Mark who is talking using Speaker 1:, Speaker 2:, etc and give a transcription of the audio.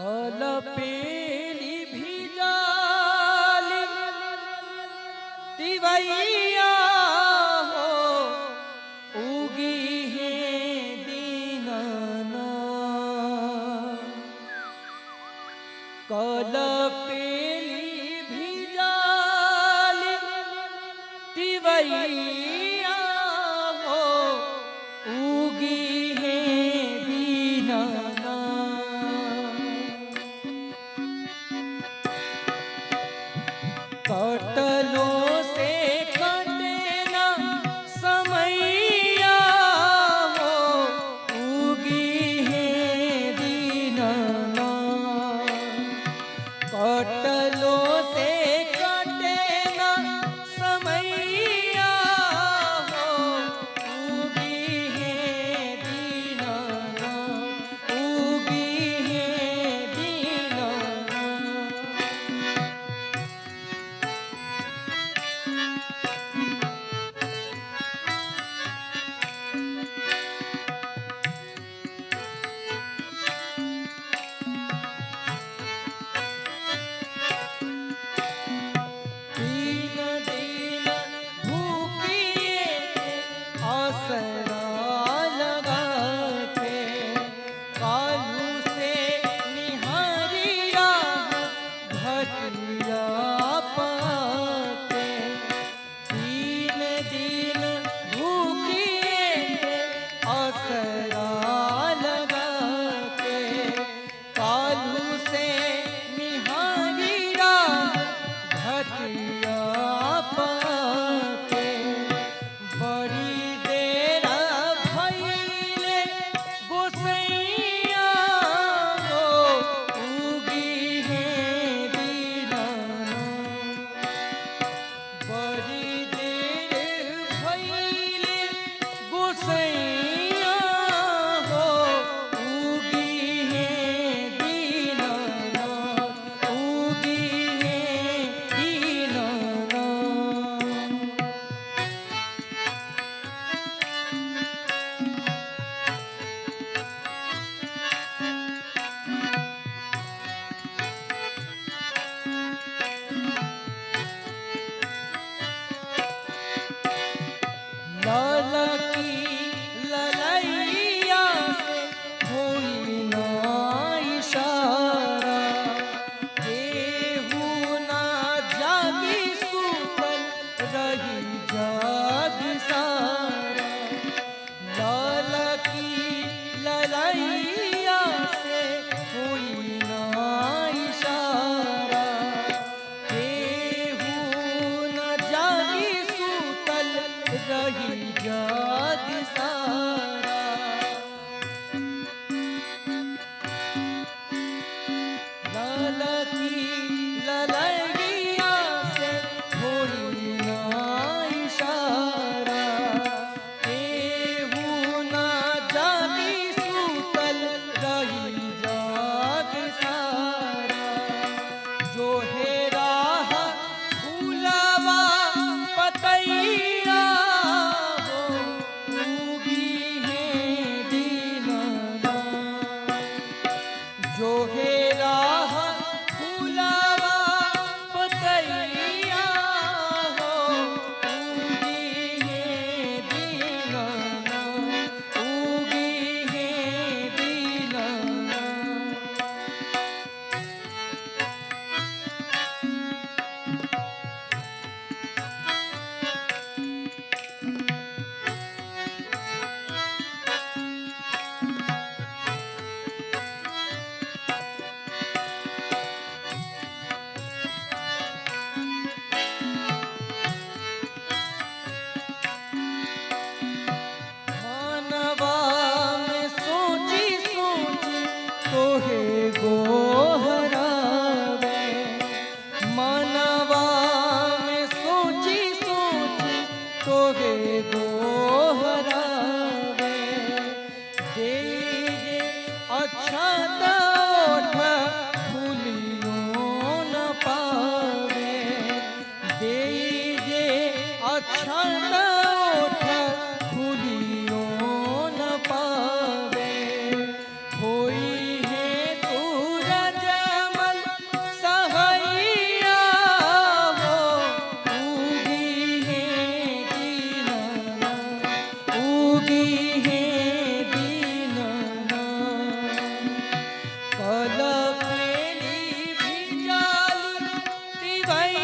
Speaker 1: कलपेली भिजाली दिवैया हो उगी है दीनाना कलपेली भिजाली दिवैया हो उगी है दीनाना कटलों से कटे ना समैया हो उगी है दीनाना कटलों से कटे ना समैया हो उगी है दीनाना उगी है दीनाना दीन दीन भूखिए आसरा लगा के कालू से निहारिया घटिया पाके दीन दीन भूखिए आसरा लगा के कालू से निहारिया घटिया पाके बड़ी देर भइले गोसैया हो उगी है दीनाना बड़ी देर भइले गोसैया हो उगी है दीनाना उगी है दीनाना लाला की ललैया से होई ना इशारा केहू ना जागी सुतल रही जाग सारा लाला की ललैया से होई ना इशारा केहू न जागी सुतल रही जाग सारा लाला की ललैया से होई ना इशारा केहू न जागी सुतल रही जाग सारा जो है राह फूलवा पतैया हो उगी है दीनाना जो है राह फूलवा पतैया हो उगी है दीनाना उगी है दीनाना मानवा में सोची सोची तोहे गोहरावे मानवा में सोची सोची तोहे गोहरावे दे अच्छा ओठ भूलियो न पावे दे अच्छा ओठ भूलियो न पावे होई है सूरज કઈ